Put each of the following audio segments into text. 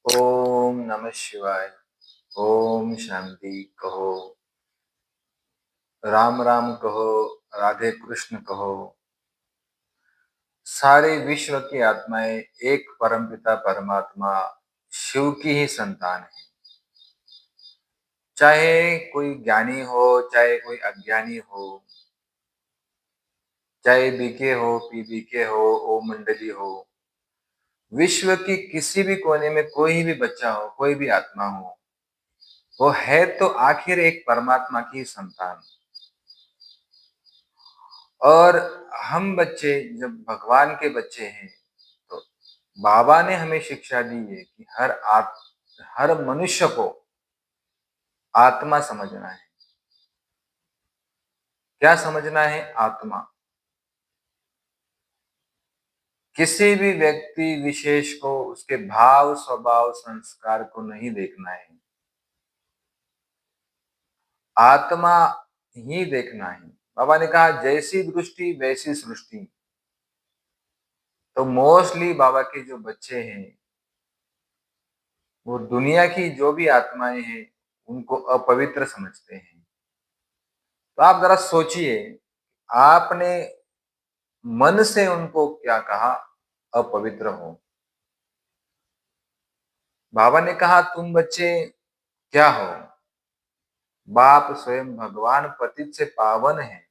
ओम नमः शिवाय। ओम शांति कहो, राम राम कहो, राधे कृष्ण कहो। सारे विश्व की आत्माएं एक परमपिता परमात्मा शिव की ही संतान है। चाहे कोई ज्ञानी हो, चाहे कोई अज्ञानी हो, चाहे बीके हो, पीबीके हो, ओम मंडली हो, विश्व की किसी भी कोने में कोई भी बच्चा हो, कोई भी आत्मा हो, वो है तो आखिर एक परमात्मा की संतान। और हम बच्चे जब भगवान के बच्चे हैं तो बाबा ने हमें शिक्षा दी है कि हर मनुष्य को आत्मा समझना है। क्या समझना है? आत्मा। किसी भी व्यक्ति विशेष को उसके भाव, स्वभाव, संस्कार को नहीं देखना है, आत्मा ही देखना है। बाबा ने कहा जैसी दृष्टि वैसी सृष्टि। तो मोस्टली बाबा के जो बच्चे हैं वो दुनिया की जो भी आत्माएं हैं उनको अपवित्र समझते हैं। तो आप जरा सोचिए, आपने मन से उनको क्या कहा? अपवित्र हो। बाबा ने कहा तुम बच्चे क्या हो? बाप स्वयं भगवान पतित से पावन है।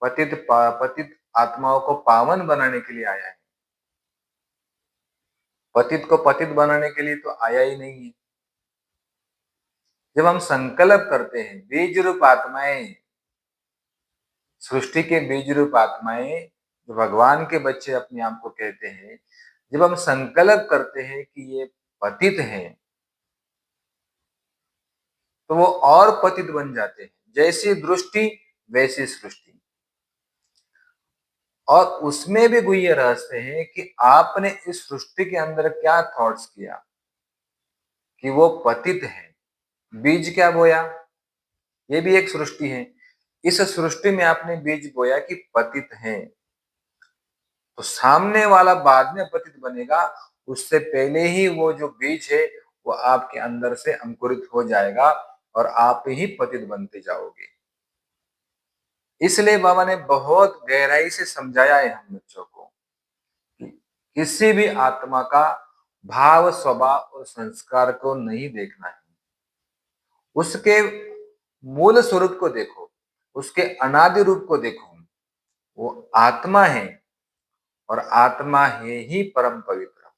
पतित आत्माओं को पावन बनाने के लिए आया है। पतित को पतित बनाने के लिए तो आया ही नहीं है। जब हम संकल्प करते हैं, बीज रूप आत्माएं, सृष्टि के बीज रूप आत्माएं जो भगवान के बच्चे अपने आप को कहते हैं, जब हम संकल्प करते हैं कि ये पतित है तो वो और पतित बन जाते हैं। जैसी दृष्टि वैसी सृष्टि। और उसमें भी गुह्य रहस्य है कि आपने इस सृष्टि के अंदर क्या थॉट्स किया कि वो पतित है। बीज क्या बोया? ये भी एक सृष्टि है। इस सृष्टि में आपने बीज बोया कि पतित है, तो सामने वाला बाद में पतित बनेगा। उससे पहले ही वो जो बीज है वो आपके अंदर से अंकुरित हो जाएगा और आप ही पतित बनते जाओगे। इसलिए बाबा ने बहुत गहराई से समझाया है हम बच्चों को कि किसी भी आत्मा का भाव, स्वभाव और संस्कार को नहीं देखना है। उसके मूल स्वरूप को देखो, उसके अनादि रूप को देखो। वो आत्मा है और आत्मा है ही परम पवित्र।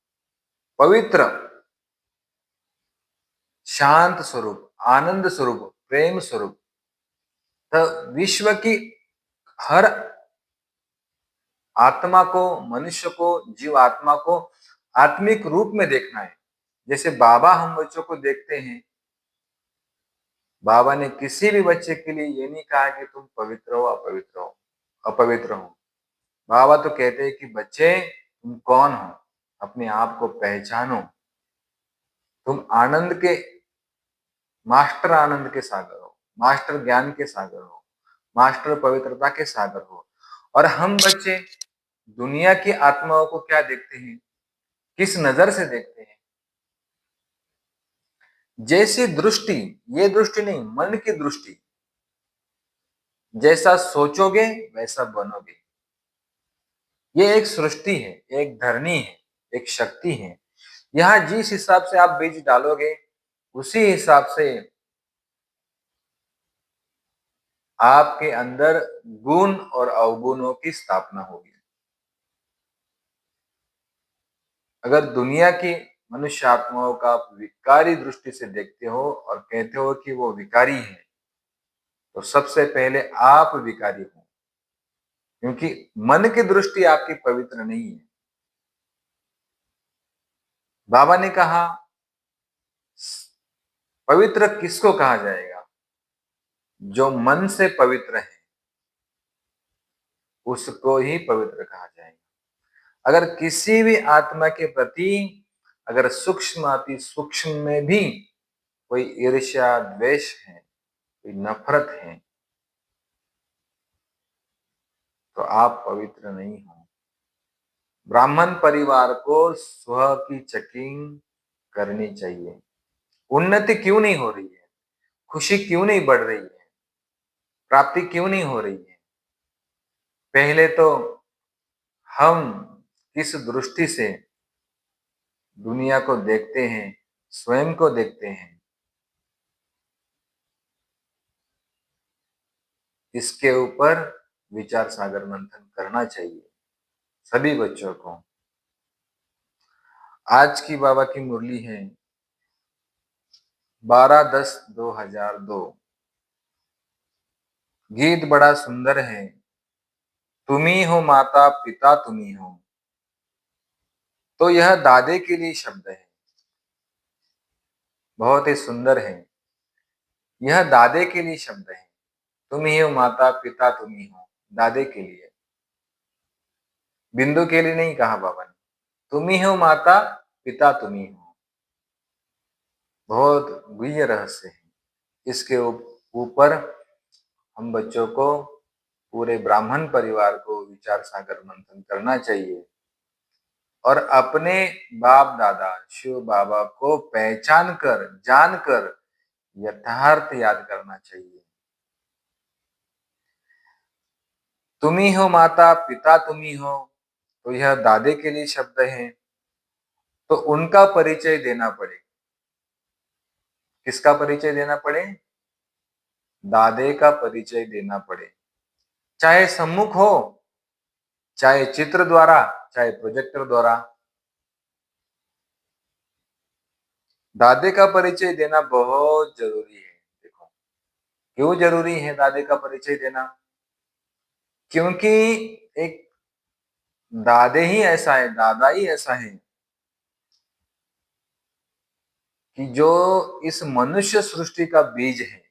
पवित्र, शांत स्वरूप, आनंद स्वरूप, प्रेम स्वरूप। तो विश्व की हर आत्मा को, मनुष्य को, जीव आत्मा को आत्मिक रूप में देखना है। जैसे बाबा हम बच्चों को देखते हैं, बाबा ने किसी भी बच्चे के लिए ये नहीं कहा कि तुम पवित्र हो, अपवित्र हो, अपवित्र हो। बाबा तो कहते हैं कि बच्चे तुम कौन हो, अपने आप को पहचानो। तुम आनंद के, मास्टर आनंद के सागर हो, मास्टर ज्ञान के सागर हो, मास्टर पवित्रता के सागर हो। और हम बच्चे दुनिया की आत्माओं को क्या देखते हैं, किस नजर से देखते हैं? जैसी दृष्टि, ये दृष्टि नहीं, मन की दृष्टि। जैसा सोचोगे वैसा बनोगे। ये एक सृष्टि है, एक धरनी है, एक शक्ति है। यहाँ जिस हिसाब से आप बीज डालोगे उसी हिसाब से आपके अंदर गुण और अवगुणों की स्थापना होगी। अगर दुनिया की मनुष्य आत्माओं का आप विकारी दृष्टि से देखते हो और कहते हो कि वो विकारी है, तो सबसे पहले आप विकारी हो, क्योंकि मन की दृष्टि आपकी पवित्र नहीं है। बाबा ने कहा पवित्र किसको कहा जाएगा? जो मन से पवित्र है उसको ही पवित्र कहा जाएगा। अगर किसी भी आत्मा के प्रति अगर सूक्ष्म अति सूक्ष्म में भी कोई ईर्ष्या, द्वेष है, कोई नफरत है, तो आप पवित्र नहीं हो। ब्राह्मण परिवार को स्व की चेकिंग करनी चाहिए। उन्नति क्यों नहीं हो रही है? खुशी क्यों नहीं बढ़ रही है? प्राप्ति क्यों नहीं हो रही है? पहले तो हम किस दृष्टि से दुनिया को देखते हैं, स्वयं को देखते हैं, इसके ऊपर विचार सागर मंथन करना चाहिए सभी बच्चों को। आज की बाबा की मुरली है 12/10/2002। गीत बड़ा सुंदर है, तुम्ही हो माता पिता तुम्ही हो। तो यह दादे के लिए शब्द है, बहुत ही सुंदर है। यह दादे के लिए शब्द है, तुम ही हो माता पिता तुम ही हो, दादे के लिए, बिंदु के लिए नहीं कहा बाबा ने। तुम ही हो माता पिता तुम ही हो। बहुत गुह्य रहस्य है। इसके ऊपर हम बच्चों को, पूरे ब्राह्मण परिवार को विचार सागर मंथन करना चाहिए और अपने बाप दादा शिव बाबा को पहचान कर, जानकर यथार्थ याद करना चाहिए। तुम ही हो माता पिता तुम ही हो, तो यह दादे के लिए शब्द है, तो उनका परिचय देना पड़े। किसका परिचय देना पड़े? दादे का परिचय देना पड़े, चाहे सम्मुख हो, चाहे चित्र द्वारा, चाहे प्रोजेक्टर द्वारा। दादे का परिचय देना बहुत जरूरी है। देखो क्यों जरूरी है दादे का परिचय देना? क्योंकि एक दादे ही ऐसा है, दादा ही ऐसा है कि जो इस मनुष्य सृष्टि का बीज है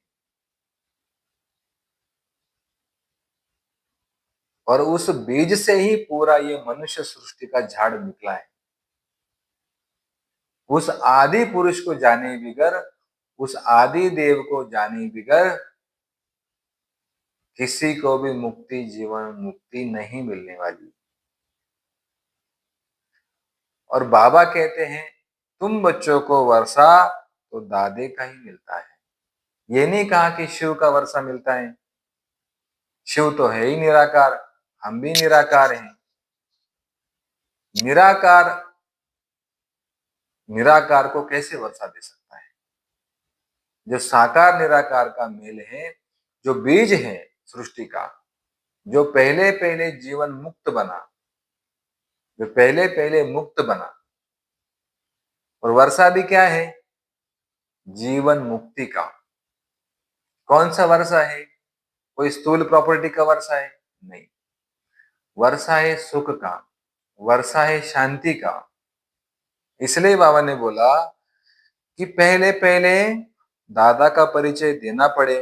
और उस बीज से ही पूरा ये मनुष्य सृष्टि का झाड़ निकला है। उस आदि पुरुष को जाने बिगर, उस आदि देव को जाने बिगर किसी को भी मुक्ति, जीवन मुक्ति नहीं मिलने वाली। और बाबा कहते हैं तुम बच्चों को वर्षा तो दादे का ही मिलता है। ये नहीं कहा कि शिव का वर्षा मिलता है, शिव तो है ही निराकार, हम भी निराकार हैं। निराकार निराकार को कैसे वर्षा दे सकता है? जो साकार निराकार का मेल है, जो बीज है सृष्टि का, जो पहले पहले जीवन मुक्त बना, जो पहले पहले मुक्त बना, और वर्षा भी क्या है? जीवन मुक्ति का। कौन सा वर्षा है? कोई स्थूल प्रॉपर्टी का वर्षा है? नहीं, वर्षा है सुख का, वर्षा है शांति का। इसलिए बाबा ने बोला कि पहले पहले दादा का परिचय देना पड़े।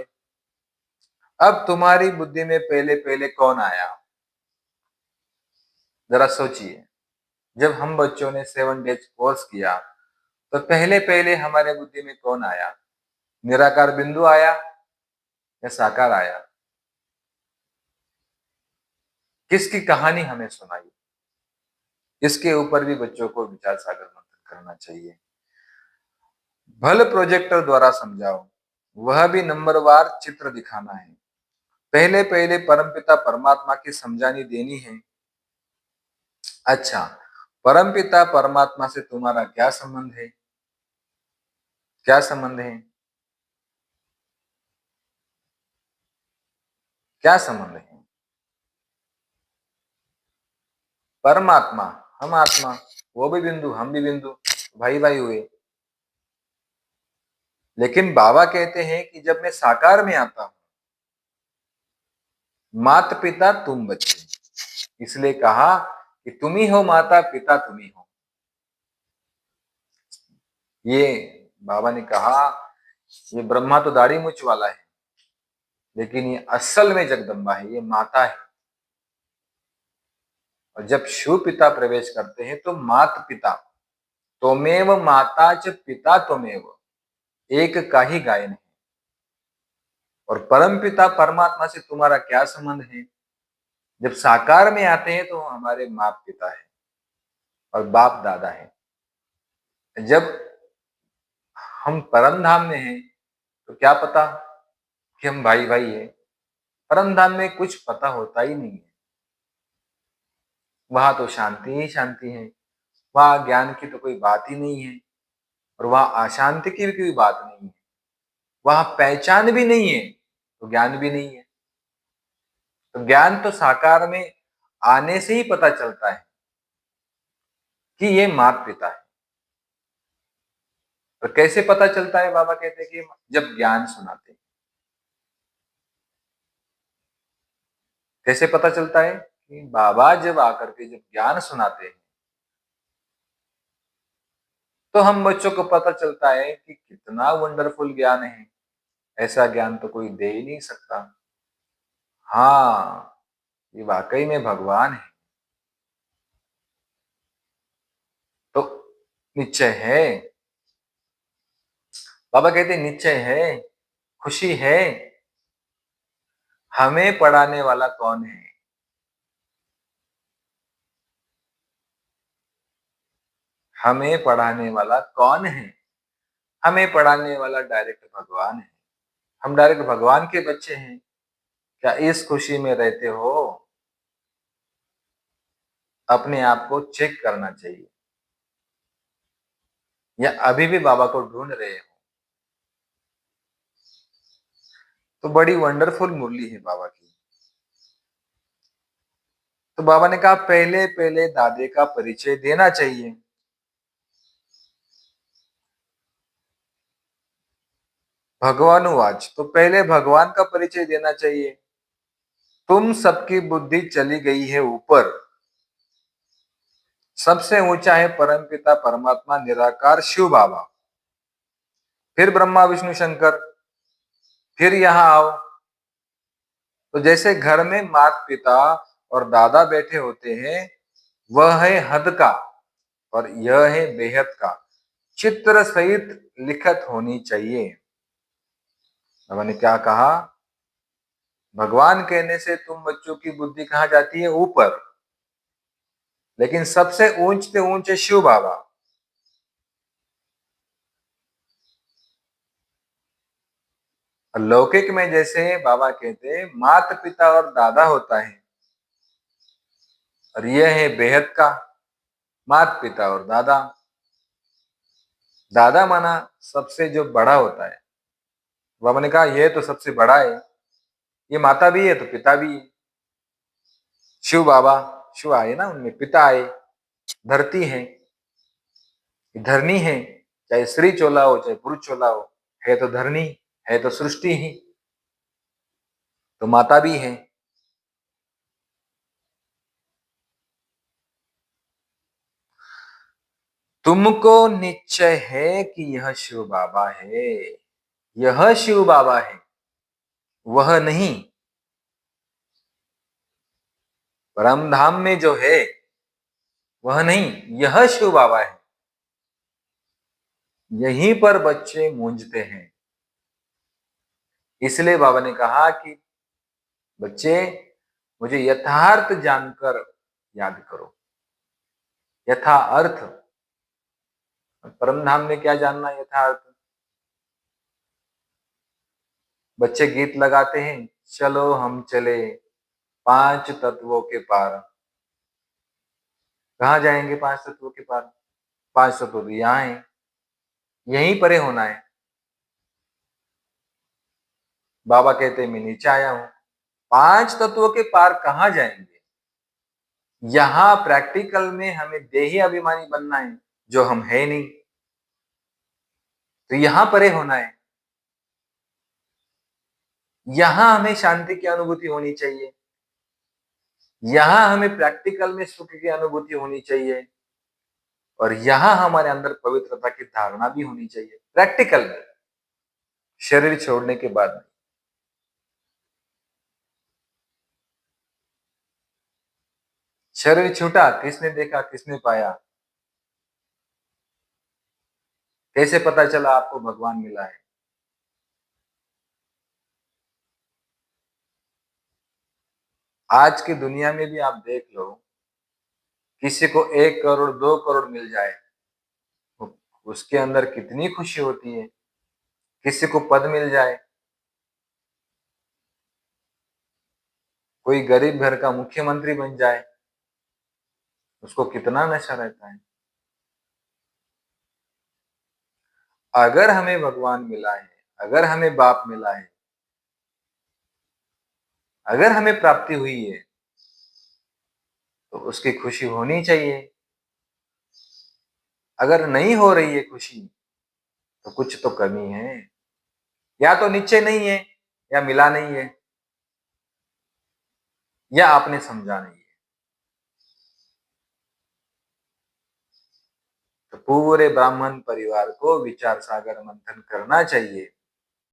अब तुम्हारी बुद्धि में पहले पहले कौन आया? जरा सोचिए। जब हम बच्चों ने 7 डेज कोर्स किया तो पहले पहले हमारे बुद्धि में कौन आया? निराकार बिंदु आया या साकार आया? किसकी कहानी हमें सुनाई? इसके ऊपर भी बच्चों को विचार सागर मंथन करना चाहिए। भल प्रोजेक्टर द्वारा समझाओ, वह भी नंबरवार चित्र दिखाना है। पहले पहले परमपिता परमात्मा की समझानी देनी है। अच्छा, परमपिता परमात्मा से तुम्हारा क्या संबंध है? क्या संबंध है? क्या संबंध है? परमात्मा, हम आत्मा, वो भी बिंदु, हम भी बिंदु, भाई भाई हुए। लेकिन बाबा कहते हैं कि जब मैं साकार में आता हूं, माता पिता तुम बच्चे, इसलिए कहा कि तुम ही हो माता पिता तुम ही हो। ये बाबा ने कहा, ये ब्रह्मा तो दाढ़ी मूछ वाला है, लेकिन ये असल में जगदम्बा है, ये माता है। और जब शिव पिता प्रवेश करते हैं तो मात पिता, त्वमेव माता च पिता त्वमेव, एक का ही गायन है। और परम पिता परमात्मा से तुम्हारा क्या संबंध है? जब साकार में आते हैं तो हमारे माता पिता है और बाप दादा है। जब हम परम धाम में हैं तो क्या पता कि हम भाई भाई हैं। परम धाम में कुछ पता होता ही नहीं है। वहां तो शांति ही शांति है। वहां ज्ञान की तो कोई बात ही नहीं है और वहां अशांति की भी कोई बात नहीं है। वहां पहचान भी नहीं है तो ज्ञान भी नहीं है। तो ज्ञान तो साकार में आने से ही पता चलता है कि ये माता पिता है। और कैसे पता चलता है? बाबा कहते हैं कि जब ज्ञान सुनाते हैं। कैसे पता चलता है? कि बाबा जब आकर के जब ज्ञान सुनाते हैं तो हम बच्चों को पता चलता है कि कितना वंडरफुल ज्ञान है। ऐसा ज्ञान तो कोई दे ही नहीं सकता। हाँ, ये वाकई में भगवान है। तो निश्चय है। बाबा कहते निश्चय है, खुशी है। हमें पढ़ाने वाला कौन है? हमें पढ़ाने वाला कौन है? हमें पढ़ाने वाला डायरेक्ट भगवान है। हम डायरेक्ट भगवान के बच्चे हैं। क्या इस खुशी में रहते हो? अपने आप को चेक करना चाहिए। या अभी भी बाबा को ढूंढ रहे हो? तो बड़ी वंडरफुल मुरली है बाबा की। तो बाबा ने कहा पहले पहले दादे का परिचय देना चाहिए। भगवानुवाच, तो पहले भगवान का परिचय देना चाहिए। तुम सबकी बुद्धि चली गई है ऊपर। सबसे ऊंचा है परमपिता परमात्मा निराकार शिव बाबा, फिर ब्रह्मा विष्णु शंकर, फिर यहाँ आओ। तो जैसे घर में माता पिता और दादा बैठे होते हैं, वह है हद का और यह है बेहद का, चित्र सहित लिखत होनी चाहिए। बाबा ने क्या कहा? भगवान कहने से तुम बच्चों की बुद्धि कहाँ जाती है? ऊपर। लेकिन सबसे ऊंचे ऊंचे शिव बाबा। लौकिक में जैसे बाबा कहते माता पिता और दादा होता है, और यह है बेहद का, माता पिता और दादा। दादा माना सबसे जो बड़ा होता है। बाबा ने कहा यह तो सबसे बड़ा है। ये माता भी है तो पिता भी है। शिव बाबा, शिव आए ना, उनमें पिता आए। धरती है, धरनी है। चाहे स्त्री चोला हो चाहे पुरुष चोला हो, है तो धरनी, है तो सृष्टि ही। तो माता भी है। तुमको निश्चय है कि यह शिव बाबा है। यह शिव बाबा है, वह नहीं। परम धाम में जो है वह नहीं, यह शिव बाबा है। यहीं पर बच्चे मूंझते हैं। इसलिए बाबा ने कहा कि बच्चे मुझे यथार्थ जानकर याद करो। यथा अर्थ। परम धाम में क्या जानना यथार्थ? बच्चे गीत लगाते हैं, चलो हम चले पांच तत्वों के पार। कहाँ जाएंगे पांच तत्वों के पार? पांच तत्व तो यहाँ है, यहीं परे होना है। बाबा कहते हैं मैं नीचे आया हूं। पांच तत्वों के पार कहाँ जाएंगे? यहाँ प्रैक्टिकल में हमें देही अभिमानी बनना है, जो हम है नहीं। तो यहां परे होना है। यहां हमें शांति की अनुभूति होनी चाहिए। यहां हमें प्रैक्टिकल में सुख की अनुभूति होनी चाहिए। और यहां हमारे अंदर पवित्रता की धारणा भी होनी चाहिए, प्रैक्टिकल में, शरीर छोड़ने के बाद। शरीर छूटा, किसने देखा किसने पाया? कैसे पता चला आपको भगवान मिला है? आज की दुनिया में भी आप देख लो, किसी को 1 करोड़ 2 करोड़ मिल जाए, वो उसके अंदर कितनी खुशी होती है। किसी को पद मिल जाए, कोई गरीब घर का मुख्यमंत्री बन जाए, उसको कितना नशा रहता है। अगर हमें भगवान मिला है, अगर हमें बाप मिला है, अगर हमें प्राप्ति हुई है, तो उसकी खुशी होनी चाहिए। अगर नहीं हो रही है खुशी, तो कुछ तो कमी है। या तो नीचे नहीं है, या मिला नहीं है, या आपने समझा नहीं है। तो पूरे ब्राह्मण परिवार को विचार सागर मंथन करना चाहिए